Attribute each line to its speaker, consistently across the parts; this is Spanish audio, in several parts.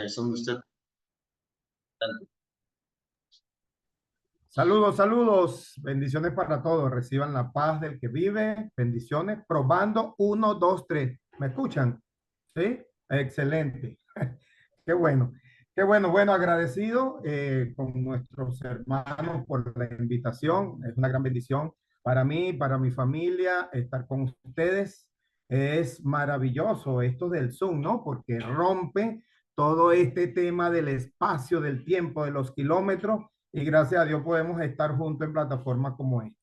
Speaker 1: son de usted.
Speaker 2: Saludos, saludos. Bendiciones para todos. Reciban la paz del que vive. Bendiciones. Probando. Uno, dos, tres. ¿Me escuchan? ¿Sí? Excelente. Qué bueno. Qué bueno. Bueno, agradecido con nuestros hermanos por la invitación. Es una gran bendición para mí, para mi familia, estar con ustedes. Es maravilloso esto del Zoom, ¿no? Porque rompe todo este tema del espacio, del tiempo, de los kilómetros y gracias a Dios podemos estar juntos en plataformas como esta.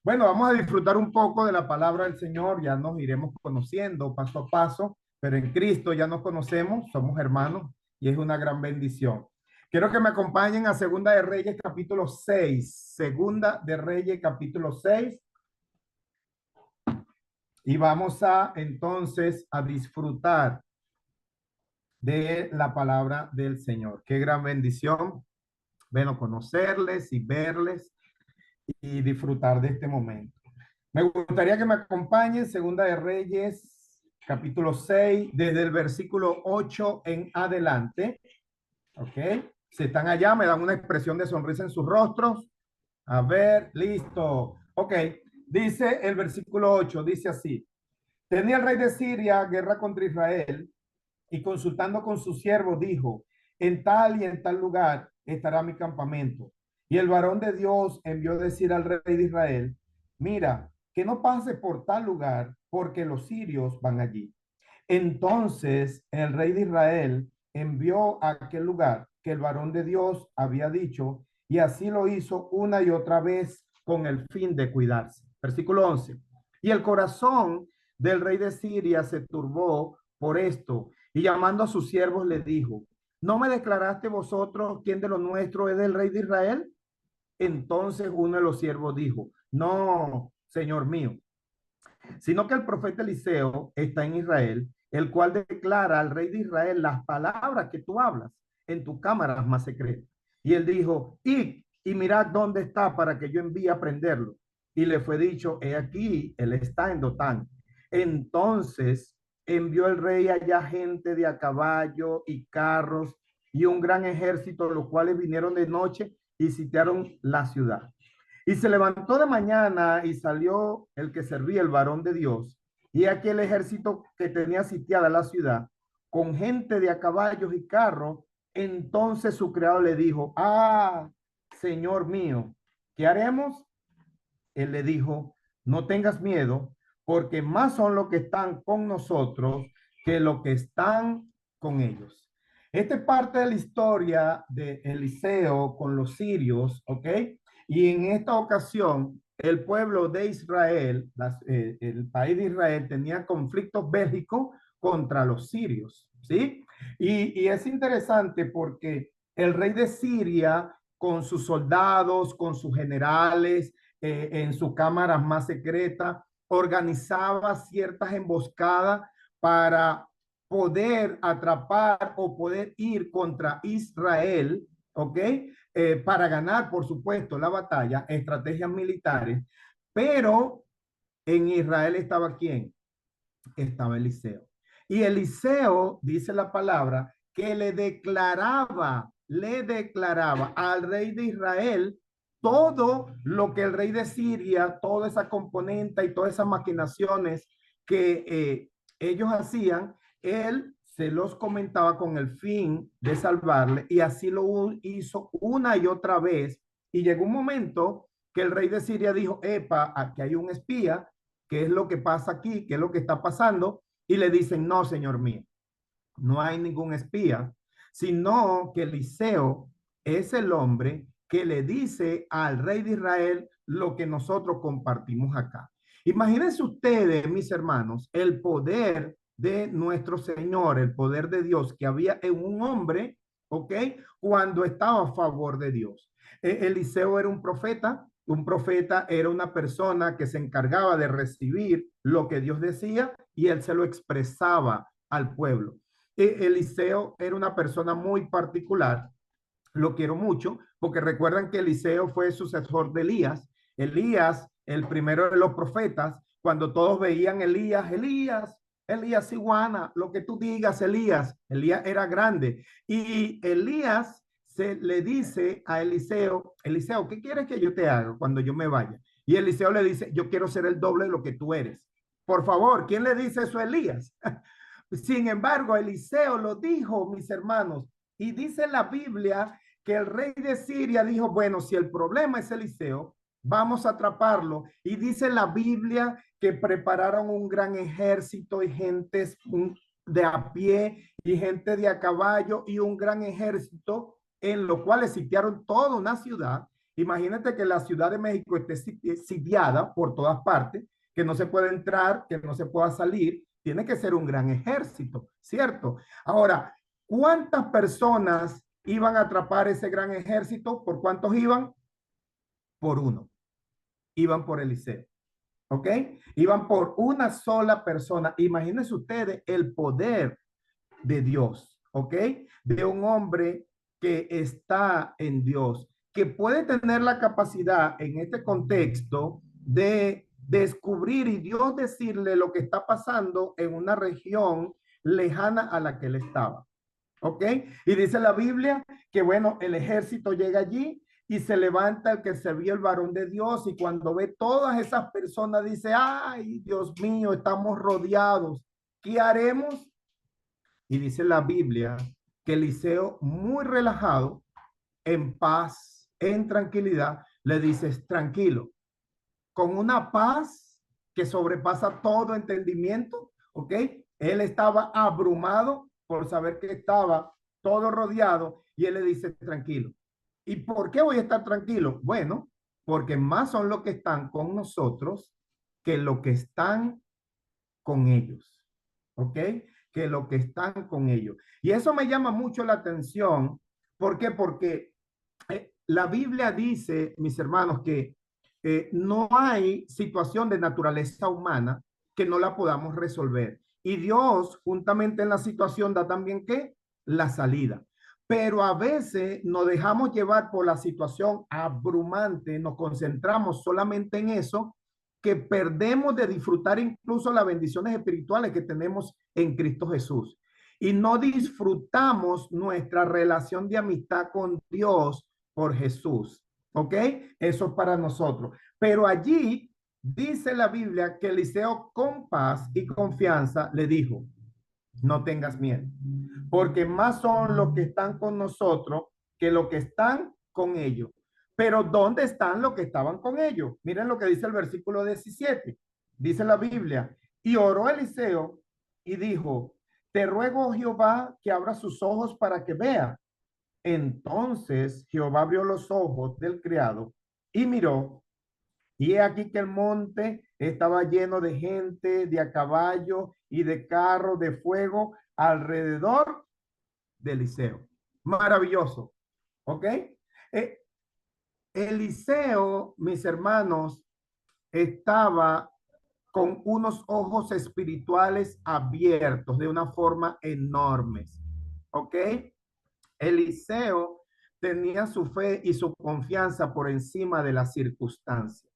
Speaker 2: Bueno, vamos a disfrutar un poco de la palabra del Señor, ya nos iremos conociendo paso a paso, pero en Cristo ya nos conocemos, somos hermanos y es una gran bendición. Quiero que me acompañen a Segunda de Reyes capítulo 6, Segunda de Reyes capítulo 6, y vamos a entonces a disfrutar de la palabra del Señor. Qué gran bendición, bueno, conocerles y verles y disfrutar de este momento. Me gustaría que me acompañen, Segunda de Reyes, capítulo 6, desde el versículo 8 en adelante. ¿Ok? Si están allá, me dan una expresión de sonrisa en sus rostros. A ver, listo. Ok, dice el versículo 8, dice así. Tenía el rey de Siria guerra contra Israel y consultando con su siervo dijo, en tal y en tal lugar estará mi campamento. Y el varón de Dios envió decir al rey de Israel, mira, que no pase por tal lugar, porque los sirios van allí. Entonces el rey de Israel envió a aquel lugar que el varón de Dios había dicho, y así lo hizo una y otra vez con el fin de cuidarse. Versículo 11. Y el corazón del rey de Siria se turbó por esto, y llamando a sus siervos le dijo, ¿no me declaraste vosotros quién de los nuestros es del rey de Israel? Entonces uno de los siervos dijo, no, señor mío, sino que el profeta Eliseo está en Israel, el cual declara al rey de Israel las palabras que tú hablas en tu cámara más secreta. Y él dijo, y mirad dónde está para que yo envíe a prenderlo. Y le fue dicho, he aquí, él está en Dotán. Entonces envió el rey allá gente de a caballo y carros y un gran ejército, los cuales vinieron de noche y sitiaron la ciudad. Y se levantó de mañana y salió el que servía, el varón de Dios, y aquí el ejército que tenía sitiada la ciudad, con gente de a caballos y carros. Entonces su criado le dijo, señor mío, ¿qué haremos? Él le dijo, no tengas miedo, porque más son los que están con nosotros que los que están con ellos. Esta es parte de la historia de Eliseo con los sirios, ¿ok? Y en esta ocasión, el pueblo de Israel, el país de Israel, tenía conflictos bélicos contra los sirios, ¿sí? Y es interesante porque el rey de Siria, con sus soldados, con sus generales, en su cámara más secreta, organizaba ciertas emboscadas para poder atrapar o poder ir contra Israel, ¿ok? Para ganar, por supuesto, la batalla, estrategias militares, pero en Israel estaba ¿quién? Estaba Eliseo. Y Eliseo, dice la palabra, que le declaraba al rey de Israel todo lo que el rey de Siria, toda esa componente y todas esas maquinaciones que ellos hacían, él se los comentaba con el fin de salvarle y así lo hizo una y otra vez. Y llegó un momento que el rey de Siria dijo, epa, aquí hay un espía, ¿qué es lo que pasa aquí? ¿Qué es lo que está pasando? Y le dicen, no, señor mío, no hay ningún espía, sino que Eliseo es el hombre que le dice al rey de Israel lo que nosotros compartimos acá. Imagínense ustedes, mis hermanos, el poder de nuestro Señor, el poder de Dios que había en un hombre, ¿ok? Cuando estaba a favor de Dios. Eliseo era un profeta era una persona que se encargaba de recibir lo que Dios decía y él se lo expresaba al pueblo. Eliseo era una persona muy particular, lo quiero mucho, porque recuerdan que Eliseo fue sucesor de Elías. Elías, el primero de los profetas, cuando todos veían Elías, Elías, Elías y Juana, lo que tú digas, Elías. Elías era grande. Y Elías se le dice a Eliseo, Eliseo, ¿qué quieres que yo te haga cuando yo me vaya? Y Eliseo le dice, yo quiero ser el doble de lo que tú eres. Por favor, ¿quién le dice eso a Elías? Sin embargo, Eliseo lo dijo, mis hermanos, y dice la Biblia que el rey de Siria dijo, bueno, si el problema es Eliseo, vamos a atraparlo. Y dice la Biblia que prepararon un gran ejército y gentes de a pie y gente de a caballo y un gran ejército en lo cual sitiaron toda una ciudad. Imagínate que la Ciudad de México esté sitiada por todas partes, que no se puede entrar, que no se pueda salir. Tiene que ser un gran ejército, ¿cierto? Ahora, ¿cuántas personas iban a atrapar ese gran ejército? ¿Por cuántos iban? Por uno. Iban por Eliseo. ¿Ok? Iban por una sola persona. Imagínense ustedes el poder de Dios. ¿Ok? De un hombre que está en Dios, que puede tener la capacidad en este contexto de descubrir y Dios decirle lo que está pasando en una región lejana a la que él estaba. ¿Ok? Y dice la Biblia que, bueno, el ejército llega allí y se levanta el que se vio el varón de Dios y cuando ve todas esas personas dice, ay, Dios mío, estamos rodeados. ¿Qué haremos? Y dice la Biblia que Eliseo, muy relajado, en paz, en tranquilidad, le dices, tranquilo, con una paz que sobrepasa todo entendimiento, ¿ok? Él estaba abrumado por saber que estaba todo rodeado y él le dice, tranquilo. ¿Y por qué voy a estar tranquilo? Bueno, porque más son los que están con nosotros que los que están con ellos, ¿ok? Que los que están con ellos. Y eso me llama mucho la atención. ¿Por qué? Porque la Biblia dice, mis hermanos, que no hay situación de naturaleza humana que no la podamos resolver. Y Dios, juntamente en la situación, da también ¿qué? La salida. Pero a veces nos dejamos llevar por la situación abrumante, nos concentramos solamente en eso, que perdemos de disfrutar incluso las bendiciones espirituales que tenemos en Cristo Jesús. Y no disfrutamos nuestra relación de amistad con Dios por Jesús. ¿Ok? Eso es para nosotros. Pero allí dice la Biblia que Eliseo con paz y confianza le dijo, no tengas miedo, porque más son los que están con nosotros que los que están con ellos. Pero ¿dónde están los que estaban con ellos? Miren lo que dice el versículo 17. Dice la Biblia, y oró Eliseo y dijo, te ruego, Jehová, que abra sus ojos para que vea. Entonces Jehová abrió los ojos del criado y miró, y he aquí que el monte estaba lleno de gente, de a caballo y de carros de fuego alrededor de Eliseo. Maravilloso. ¿Ok? Eliseo, mis hermanos, estaba con unos ojos espirituales abiertos de una forma enorme. ¿Ok? Eliseo tenía su fe y su confianza por encima de las circunstancias.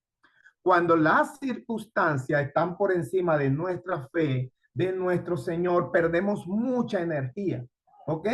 Speaker 2: Cuando las circunstancias están por encima de nuestra fe, de nuestro Señor, perdemos mucha energía. ¿Ok?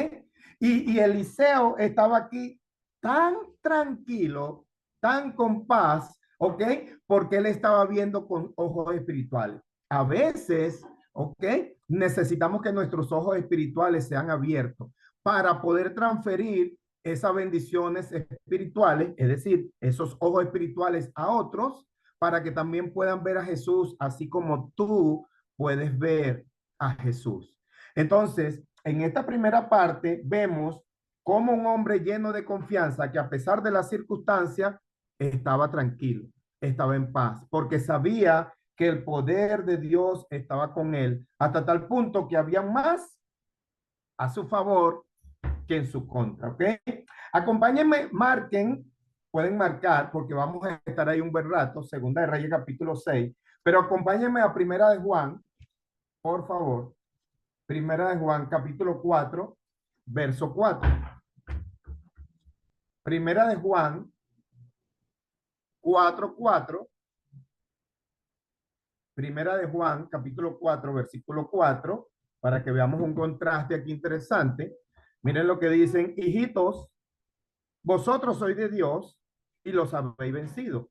Speaker 2: Y Eliseo estaba aquí tan tranquilo, tan con paz, ¿ok? Porque él estaba viendo con ojos espirituales. A veces, ¿ok? Necesitamos que nuestros ojos espirituales sean abiertos para poder transferir esas bendiciones espirituales, es decir, esos ojos espirituales a otros, para que también puedan ver a Jesús, así como tú puedes ver a Jesús. Entonces, en esta primera parte vemos cómo un hombre lleno de confianza, que a pesar de las circunstancias, estaba tranquilo, estaba en paz, porque sabía que el poder de Dios estaba con él, hasta tal punto que había más a su favor que en su contra, ¿ok? Acompáñenme, marquen, pueden marcar porque vamos a estar ahí un buen rato, Segunda de Reyes capítulo 6, pero acompáñenme a Primera de Juan, por favor. Primera de Juan capítulo 4, verso 4. Primera de Juan 4:4. Primera de Juan, capítulo 4, versículo 4, para que veamos un contraste aquí interesante. Miren lo que dicen: hijitos, vosotros sois de Dios y los habéis vencido,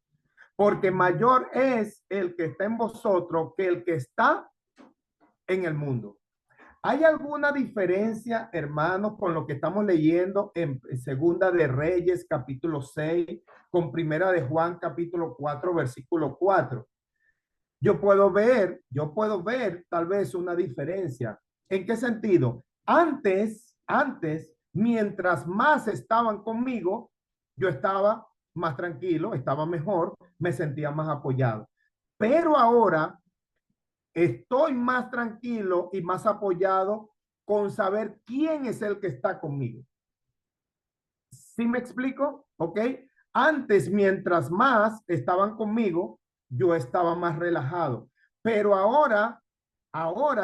Speaker 2: porque mayor es el que está en vosotros que el que está en el mundo. ¿Hay alguna diferencia, hermanos, con lo que estamos leyendo en Segunda de Reyes, capítulo 6, con Primera de Juan, capítulo 4, versículo 4? Yo puedo ver tal vez una diferencia. ¿En qué sentido? Antes, mientras más estaban conmigo, yo estaba más tranquilo, estaba mejor, me sentía más apoyado. Pero ahora estoy más tranquilo y más apoyado con saber quién es el que está conmigo. ¿Sí me explico? ¿Ok? Antes, mientras más estaban conmigo, yo estaba más relajado. Pero ahora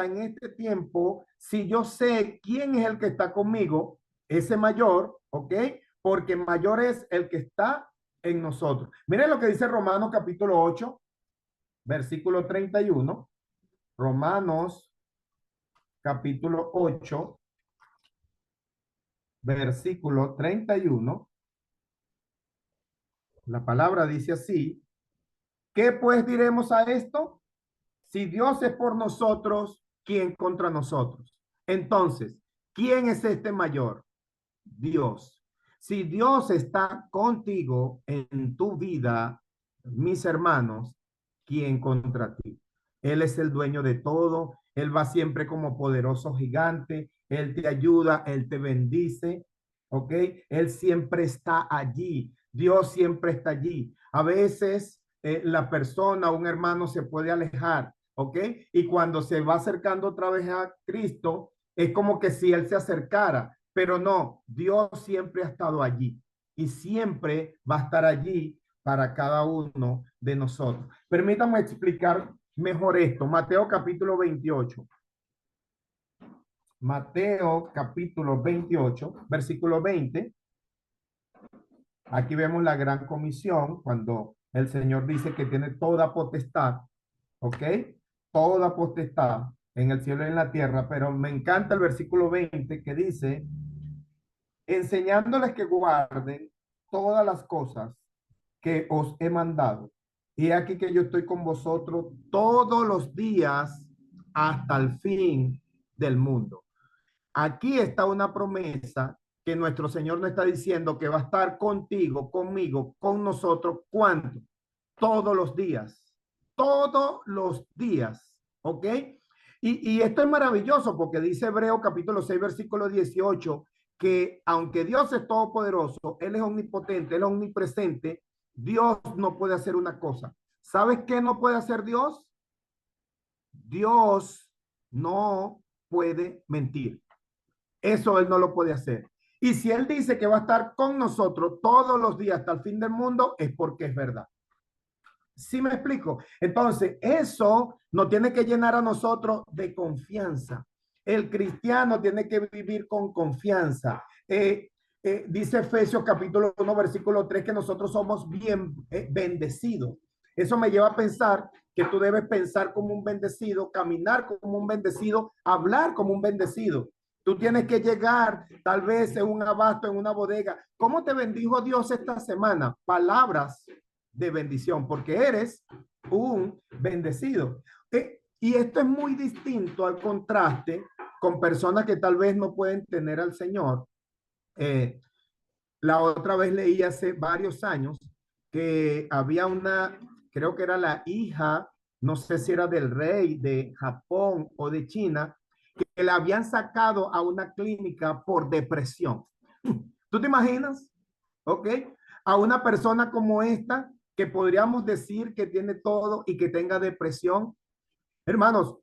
Speaker 2: en este tiempo, si yo sé quién es el que está conmigo, ese mayor, ¿ok? Porque mayor es el que está en nosotros. Miren lo que dice Romanos capítulo 8, versículo 31. Romanos capítulo 8, versículo 31. La palabra dice así: ¿qué pues diremos a esto? Si Dios es por nosotros, ¿quién contra nosotros? Entonces, ¿quién es este mayor? Dios. Si Dios está contigo en tu vida, mis hermanos, ¿quién contra ti? Él es el dueño de todo. Él va siempre como poderoso gigante. Él te ayuda, Él te bendice. ¿Ok? Él siempre está allí. Dios siempre está allí. A veces la persona, un hermano se puede alejar. ¿Ok? Y cuando se va acercando otra vez a Cristo, es como que si Él se acercara, pero no, Dios siempre ha estado allí y siempre va a estar allí para cada uno de nosotros. Permítame explicar mejor esto. Mateo capítulo 28. Mateo capítulo 28, versículo 20. Aquí vemos la gran comisión cuando el Señor dice que tiene toda potestad, ¿ok? Toda potestad en el cielo y en la tierra, pero me encanta el versículo 20 que dice: enseñándoles que guarden todas las cosas que os he mandado. Y aquí que yo estoy con vosotros todos los días hasta el fin del mundo. Aquí está una promesa que nuestro Señor nos está diciendo que va a estar contigo, conmigo, con nosotros. ¿Cuánto? Todos los días. Todos los días. ¿Ok? Y esto es maravilloso porque dice Hebreo capítulo 6, versículo 18, que aunque Dios es todopoderoso, Él es omnipotente, Él es omnipresente, Dios no puede hacer una cosa. ¿Sabes qué no puede hacer Dios? Dios no puede mentir. Eso Él no lo puede hacer. Y si Él dice que va a estar con nosotros todos los días hasta el fin del mundo, es porque es verdad. ¿Sí me explico? Entonces, eso nos tiene que llenar a nosotros de confianza. El cristiano tiene que vivir con confianza. Dice Efesios capítulo 1, versículo 3, que nosotros somos bien bendecidos. Eso me lleva a pensar que tú debes pensar como un bendecido, caminar como un bendecido, hablar como un bendecido. Tú tienes que llegar tal vez en un abasto, en una bodega. ¿Cómo te bendijo Dios esta semana? Palabras de bendición, porque eres un bendecido. Y esto es muy distinto al contraste con personas que tal vez no pueden tener al Señor. Eh, la otra vez leí hace varios años que había una, creo que era la hija, no sé si era del rey de Japón o de China, que la habían sacado a una clínica por depresión. ¿Tú te imaginas? ¿Ok? A una persona como esta, que podríamos decir que tiene todo y que tenga depresión. Hermanos,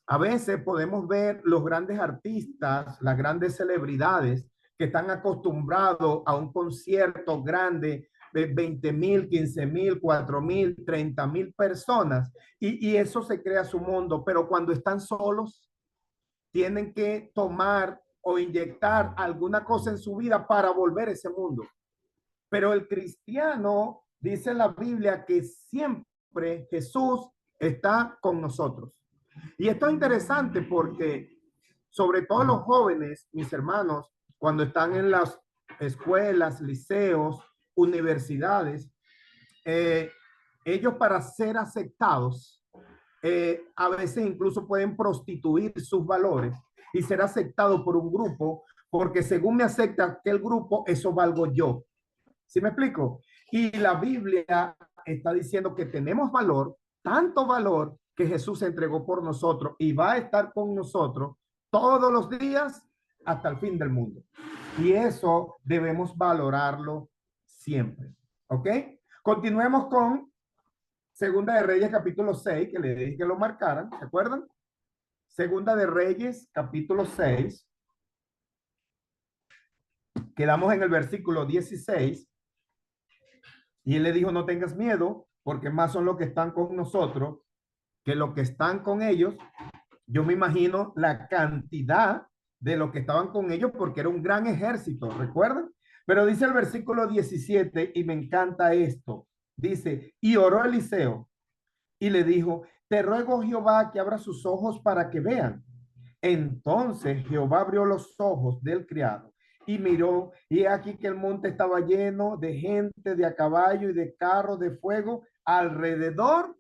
Speaker 2: a veces podemos ver los grandes artistas, las grandes celebridades que están acostumbrados a un concierto grande de 20,000, 15,000, 4,000, 30,000 personas y eso se crea su mundo, pero cuando están solos, tienen que tomar o inyectar alguna cosa en su vida para volver a ese mundo. Pero el cristiano dice en la Biblia que siempre Jesús está con nosotros. Y esto es interesante porque sobre todo los jóvenes, mis hermanos, cuando están en las escuelas, liceos, universidades, eh, ellos para ser aceptados, a veces incluso pueden prostituir sus valores y ser aceptados por un grupo, porque según me acepta aquel grupo, eso valgo yo. ¿Sí me explico? Y la Biblia está diciendo que tenemos valor, tanto valor que Jesús se entregó por nosotros y va a estar con nosotros todos los días hasta el fin del mundo. Y eso debemos valorarlo siempre. ¿Ok? Continuemos con Segunda de Reyes, capítulo 6, que le dije que lo marcaran, ¿se acuerdan? Segunda de Reyes, capítulo 6. Quedamos en el versículo 16. Y él le dijo, no tengas miedo, porque más son los que están con nosotros que los que están con ellos. Yo me imagino la cantidad de los que estaban con ellos, porque era un gran ejército, ¿recuerdan? Pero dice el versículo 17, y me encanta esto. Dice, y oró Eliseo, y le dijo, te ruego Jehová que abra sus ojos para que vean. Entonces Jehová abrió los ojos del criado y miró, y aquí que el monte estaba lleno de gente, de a caballo y de carros de fuego alrededor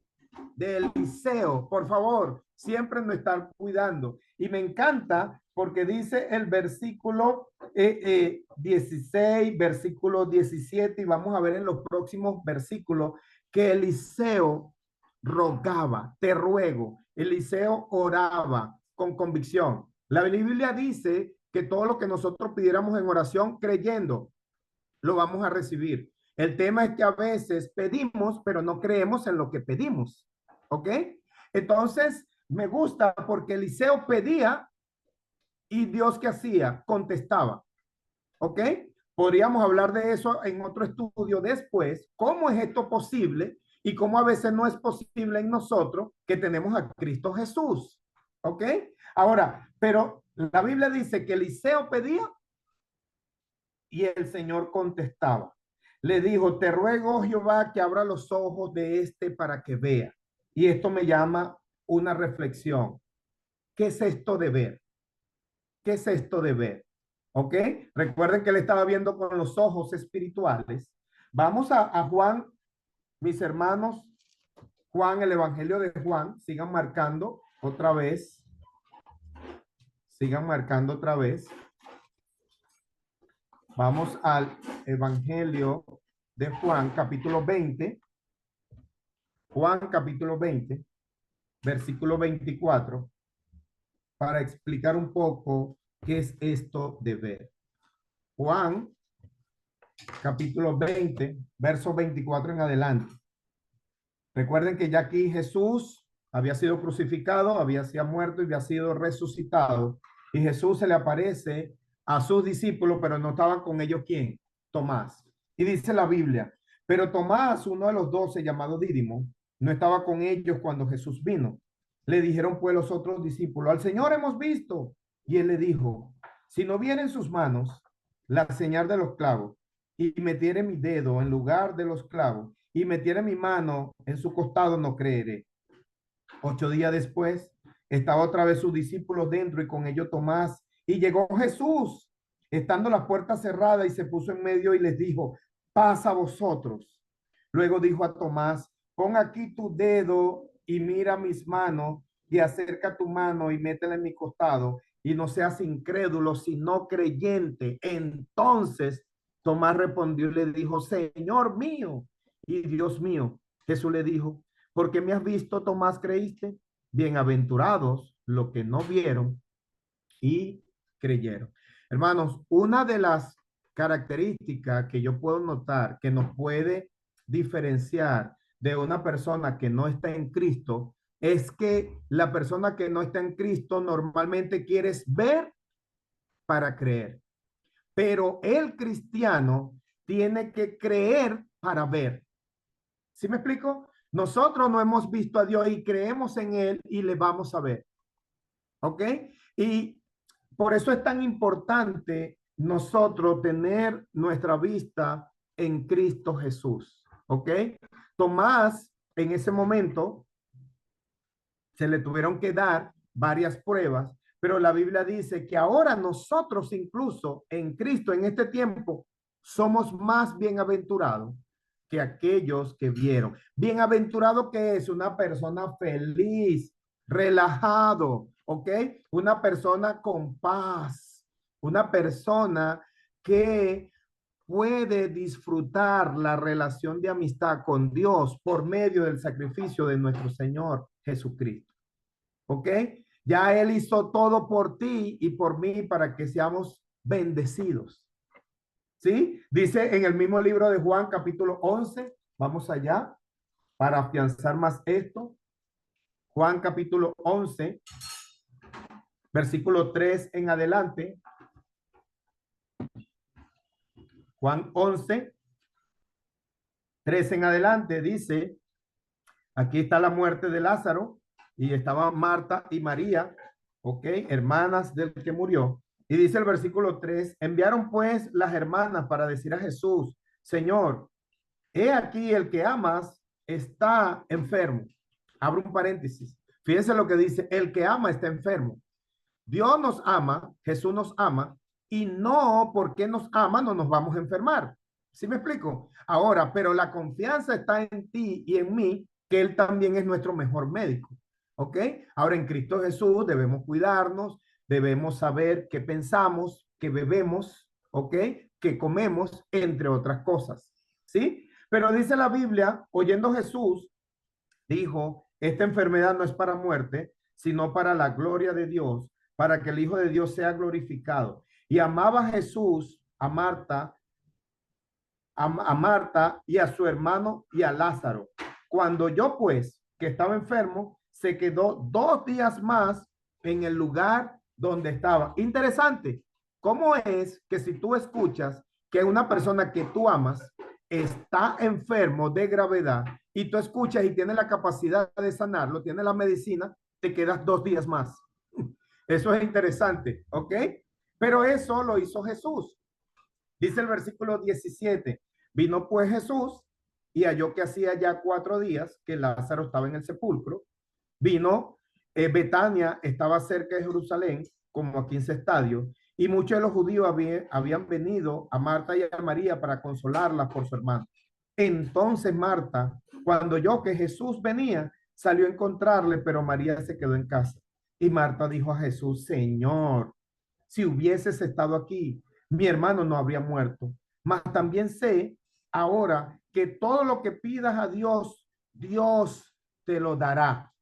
Speaker 2: de Eliseo. Por favor, siempre nos están cuidando. Y me encanta porque dice el versículo 16, versículo 17, y vamos a ver en los próximos versículos que Eliseo rogaba, te ruego. Eliseo oraba con convicción. La Biblia dice que todo lo que nosotros pidiéramos en oración creyendo, lo vamos a recibir. El tema es que a veces pedimos, pero no creemos en lo que pedimos. ¿Ok? Entonces, me gusta porque Eliseo pedía y Dios, ¿qué hacía? Contestaba. ¿Ok? Podríamos hablar de eso en otro estudio después. ¿Cómo es esto posible? Y cómo a veces no es posible en nosotros que tenemos a Cristo Jesús. ¿Ok? Ahora, pero la Biblia dice que Eliseo pedía y el Señor contestaba. Le dijo, te ruego, Jehová, que abra los ojos de este para que vea. Y esto me llama una reflexión. ¿Qué es esto de ver? ¿Qué es esto de ver? ¿Ok? Recuerden que él estaba viendo con los ojos espirituales. Vamos a Juan, mis hermanos. Juan, el Evangelio de Juan. Sigan marcando otra vez. Sigan marcando otra vez. Vamos al Evangelio de Juan, capítulo 20. Juan, capítulo 20, versículo 24, para explicar un poco qué es esto de ver. Juan, capítulo 20, verso 24 en adelante. Recuerden que ya aquí Jesús había sido crucificado, había sido muerto y había sido resucitado. Y Jesús se le aparece a sus discípulos, pero no estaban con ellos, ¿quién? Tomás. Y dice la Biblia, pero Tomás, uno de los 12, llamado Dídimo, no estaba con ellos cuando Jesús vino. Le dijeron pues los otros discípulos, al Señor hemos visto. Y él le dijo, si no viene en sus manos la señal de los clavos, y metiere mi dedo en lugar de los clavos, y metiere mi mano en su costado, no creeré. 8 días después, estaba otra vez sus discípulos dentro y con ellos Tomás. Y llegó Jesús, estando la puerta cerrada, y se puso en medio y les dijo, paz a vosotros. Luego dijo a Tomás, pon aquí tu dedo y mira mis manos, y acerca tu mano y métela en mi costado, y no seas incrédulo, sino creyente. Entonces Tomás respondió y le dijo, Señor mío y Dios mío. Jesús le dijo, porque me has visto, Tomás, creíste. Bienaventurados los que no vieron y creyeron. Hermanos, una de las características que yo puedo notar que nos puede diferenciar de una persona que no está en Cristo es que la persona que no está en Cristo normalmente quiere ver para creer, pero el cristiano tiene que creer para ver. ¿Sí me explico? Nosotros no hemos visto a Dios y creemos en Él y le vamos a ver. ¿Ok? Y por eso es tan importante nosotros tener nuestra vista en Cristo Jesús. ¿Ok? Tomás, en ese momento, se le tuvieron que dar varias pruebas, pero la Biblia dice que ahora nosotros incluso en Cristo en este tiempo somos más bienaventurados que aquellos que vieron. Bienaventurado que es una persona feliz, relajado, ¿ok? Una persona con paz, una persona que puede disfrutar la relación de amistad con Dios por medio del sacrificio de nuestro Señor Jesucristo. ¿Ok? Ya Él hizo todo por ti y por mí para que seamos bendecidos. ¿Sí? Dice en el mismo libro de Juan, capítulo 11, vamos allá para afianzar más esto. Juan, capítulo 11, versículo 3 en adelante. Juan 11, 3 en adelante dice, aquí está la muerte de Lázaro y estaban Marta y María, ¿ok? Hermanas del que murió. Y dice el versículo 3, enviaron pues las hermanas para decir a Jesús, Señor, he aquí el que amas está enfermo. Abro un paréntesis. Fíjense lo que dice, el que ama está enfermo. Dios nos ama, Jesús nos ama, y no porque nos ama no nos vamos a enfermar. ¿Sí me explico? Ahora, pero la confianza está en ti y en mí, que Él también es nuestro mejor médico. ¿Ok? Ahora en Cristo Jesús debemos cuidarnos, debemos saber qué pensamos, qué bebemos, ¿ok? Qué comemos, entre otras cosas. ¿Sí? Pero dice la Biblia, oyendo Jesús, dijo, esta enfermedad no es para muerte, sino para la gloria de Dios, para que el Hijo de Dios sea glorificado. Y amaba a Jesús, a Marta y a su hermano y a Lázaro. Cuando yo pues, que estaba enfermo, se quedó 2 días más en el lugar donde estaba. Interesante, ¿cómo es que si tú escuchas que una persona que tú amas está enfermo de gravedad y tú escuchas y tienes la capacidad de sanarlo, tienes la medicina, te quedas 2 días más? Eso es interesante, ¿ok? Pero eso lo hizo Jesús. Dice el versículo 17, vino pues Jesús y halló que hacía ya 4 días que Lázaro estaba en el sepulcro. Vino, Betania estaba cerca de Jerusalén, como a 15 estadios, y muchos de los judíos habían venido a Marta y a María para consolarlas por su hermano. Entonces Marta, cuando oyó que Jesús venía, salió a encontrarle, pero María se quedó en casa. Y Marta dijo a Jesús, Señor, si hubieses estado aquí, mi hermano no habría muerto. Mas también sé ahora que todo lo que pidas a Dios, Dios te lo dará.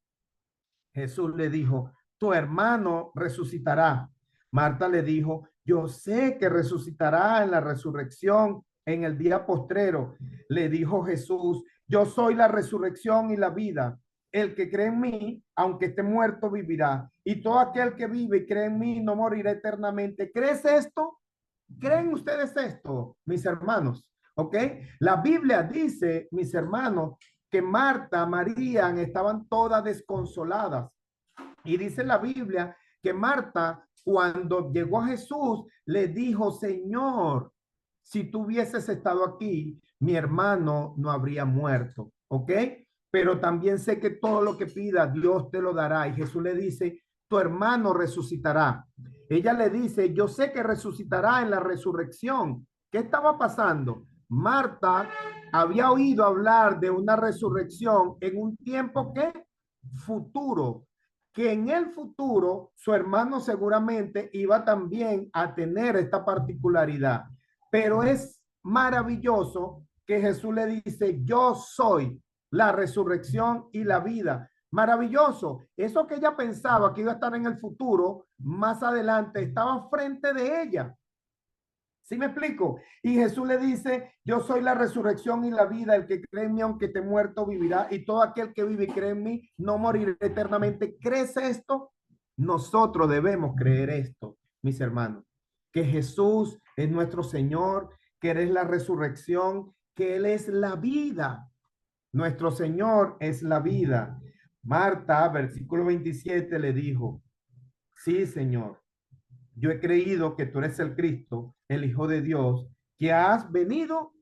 Speaker 2: Jesús le dijo, tu hermano resucitará. Marta le dijo, yo sé que resucitará en la resurrección en el día postrero. Le dijo Jesús, yo soy la resurrección y la vida. El que cree en mí, aunque esté muerto, vivirá. Y todo aquel que vive y cree en mí no morirá eternamente. ¿Crees esto? ¿Creen ustedes esto, mis hermanos? ¿Ok? La Biblia dice, mis hermanos, que Marta, María estaban todas desconsoladas. Y dice la Biblia que Marta, cuando llegó a Jesús, le dijo, Señor, si tú hubieses estado aquí, mi hermano no habría muerto. ¿Ok? Pero también sé que todo lo que pida, Dios te lo dará. Y Jesús le dice, tu hermano resucitará. Ella le dice, yo sé que resucitará en la resurrección. ¿Qué estaba pasando? Marta había oído hablar de una resurrección en un tiempo que futuro, que en el futuro su hermano seguramente iba también a tener esta particularidad. Pero es maravilloso que Jesús le dice, yo soy la resurrección y la vida. Maravilloso. Eso que ella pensaba que iba a estar en el futuro, más adelante, estaba frente de ella. ¿Sí me explico? Y Jesús le dice, yo soy la resurrección y la vida, el que cree en mí, aunque esté muerto, vivirá, y todo aquel que vive y cree en mí, no morirá eternamente. ¿Crees esto? Nosotros debemos creer esto, mis hermanos, que Jesús es nuestro Señor, que Él es la resurrección, que Él es la vida. Nuestro Señor es la vida. Marta, versículo 27, le dijo, sí, Señor, yo he creído que tú eres el Cristo, el Hijo de Dios, que has venido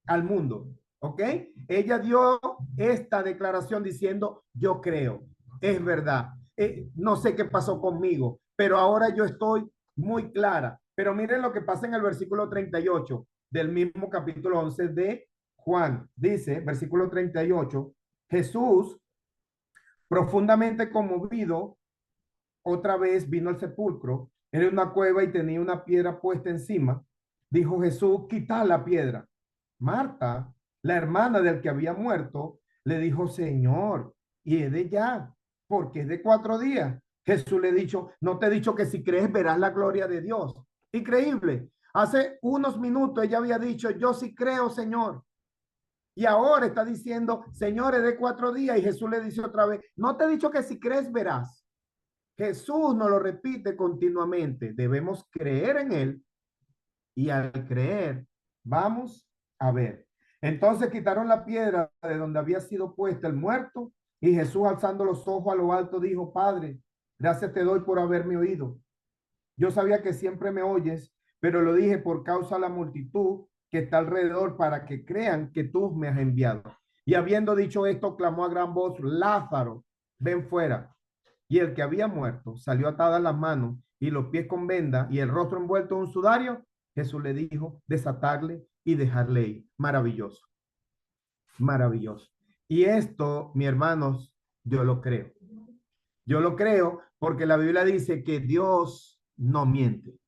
Speaker 2: al mundo. ¿Ok? Ella dio esta declaración diciendo, yo creo. es verdad. No sé qué pasó conmigo, pero ahora yo estoy muy clara. Pero miren lo que pasa en el versículo 38 del mismo capítulo 11 de Juan. Dice, versículo 38, Jesús, profundamente conmovido, otra vez vino al sepulcro. Era una cueva y tenía una piedra puesta encima. Dijo Jesús, quita la piedra. Marta, la hermana del que había muerto, le dijo, Señor, y es de ya, porque es de 4 días. Jesús le dijo, no te he dicho que si crees verás la gloria de Dios. Increíble. Hace unos minutos ella había dicho, yo sí creo, Señor. Y ahora está diciendo, Señor, es de 4 días. Y Jesús le dice otra vez, no te he dicho que si crees verás. Jesús nos lo repite continuamente. Debemos creer en Él y al creer, vamos a ver. Entonces quitaron la piedra de donde había sido puesta el muerto y Jesús alzando los ojos a lo alto dijo, Padre, gracias te doy por haberme oído. Yo sabía que siempre me oyes, pero lo dije por causa de la multitud que está alrededor para que crean que tú me has enviado. Y habiendo dicho esto, clamó a gran voz, Lázaro, ven fuera. Y el que había muerto salió atadas las manos y los pies con venda y el rostro envuelto en un sudario. Jesús le dijo, desatarle y dejarle ir. Maravilloso, maravilloso. Y esto, mis hermanos, yo lo creo. Yo lo creo porque la Biblia dice que Dios no miente.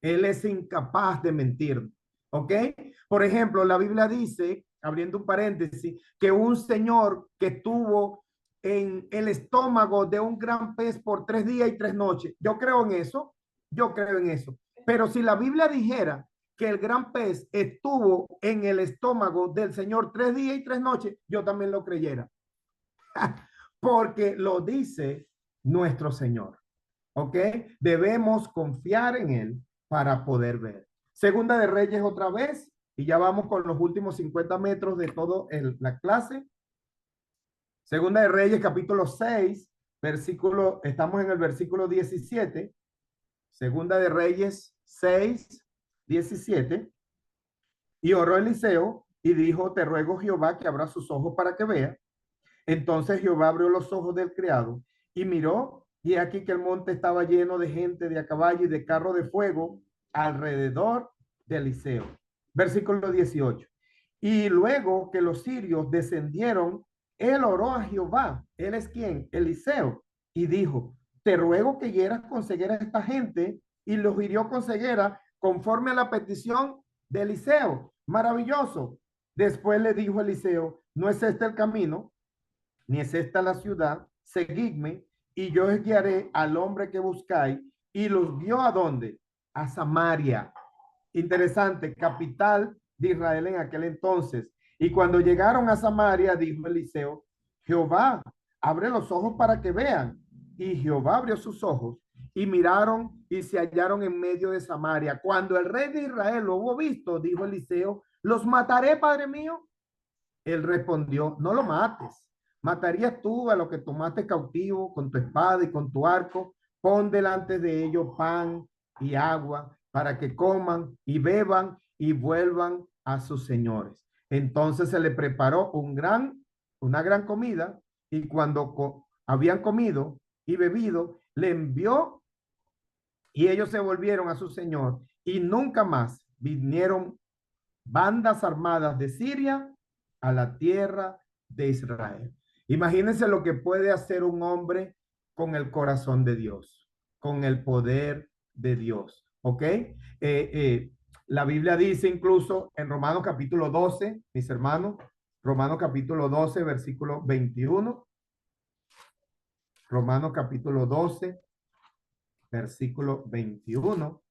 Speaker 2: Él es incapaz de mentir. ¿Ok? Por ejemplo, la Biblia dice, abriendo un paréntesis, que un señor que estuvo en el estómago de un gran pez por 3 días y 3 noches. Yo creo en eso. Yo creo en eso. Pero si la Biblia dijera que el gran pez estuvo en el estómago del Señor 3 días y 3 noches, yo también lo creyera. Porque lo dice nuestro Señor. ¿Ok? Debemos confiar en Él para poder ver. Segunda de Reyes otra vez, y ya vamos con los últimos 50 metros de toda la clase. Segunda de Reyes, capítulo 6, versículo, estamos en el versículo 17. Segunda de Reyes 6, 17. Y oró Eliseo y dijo, te ruego Jehová que abra sus ojos para que vea. Entonces Jehová abrió los ojos del criado y miró, y aquí que el monte estaba lleno de gente de a caballo y de carro de fuego alrededor de Eliseo. Versículo 18. Y luego que los sirios descendieron, él oró a Jehová. ¿Él es quién? Eliseo. Y dijo, te ruego que hieras con ceguera a esta gente, y los hirió con ceguera conforme a la petición de Eliseo. Maravilloso. Después le dijo Eliseo, no es este el camino, ni es esta la ciudad, seguidme y yo os guiaré al hombre que buscáis. Y los guió a dónde? A Samaria. Interesante, capital de Israel en aquel entonces. Y cuando llegaron a Samaria, dijo Eliseo, Jehová, abre los ojos para que vean. Y Jehová abrió sus ojos y miraron y se hallaron en medio de Samaria. Cuando el rey de Israel lo hubo visto, dijo Eliseo, los mataré, padre mío. Él respondió, no lo mates. ¿Matarías tú a lo que tomaste cautivo con tu espada y con tu arco? Pon delante de ellos pan y agua para que coman y beban y vuelvan a sus señores. Entonces se le preparó una gran comida y cuando habían comido y bebido, le envió y ellos se volvieron a su señor y nunca más vinieron bandas armadas de Siria a la tierra de Israel. Imagínense lo que puede hacer un hombre con el corazón de Dios, con el poder de Dios. ¿Ok? La Biblia dice incluso en Romanos capítulo 12, mis hermanos, Romanos capítulo 12, versículo 21. Romanos capítulo 12, versículo 21.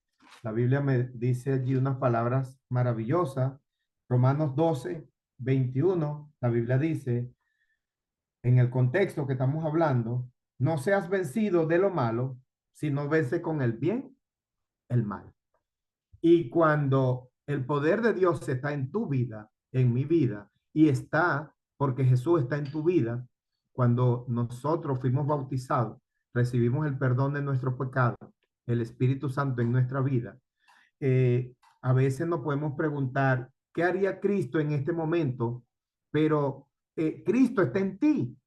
Speaker 2: La Biblia me dice allí unas palabras maravillosas. Romanos 12, 21. La Biblia dice, en el contexto que estamos hablando, no seas vencido de lo malo, sino vence con el bien el mal. Y cuando el poder de Dios está en tu vida, en mi vida, y está porque Jesús está en tu vida, cuando nosotros fuimos bautizados, recibimos el perdón de nuestros pecados, el Espíritu Santo en nuestra vida, a veces nos podemos preguntar, ¿qué haría Cristo en este momento? Pero Cristo está en ti.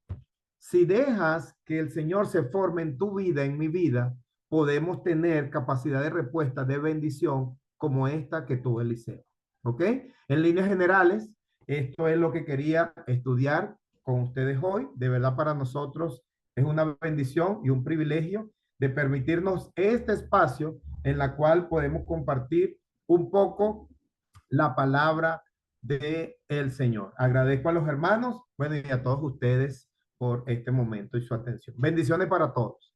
Speaker 2: Si dejas que el Señor se forme en tu vida, en mi vida, podemos tener capacidad de respuesta de bendición como esta que tuvo Eliseo. ¿Ok? En líneas generales, esto es lo que quería estudiar con ustedes hoy. De verdad, para nosotros es una bendición y un privilegio de permitirnos este espacio en la cual podemos compartir un poco la palabra de el Señor. Agradezco a los hermanos, bueno, y a todos ustedes por este momento y su atención. Bendiciones para todos.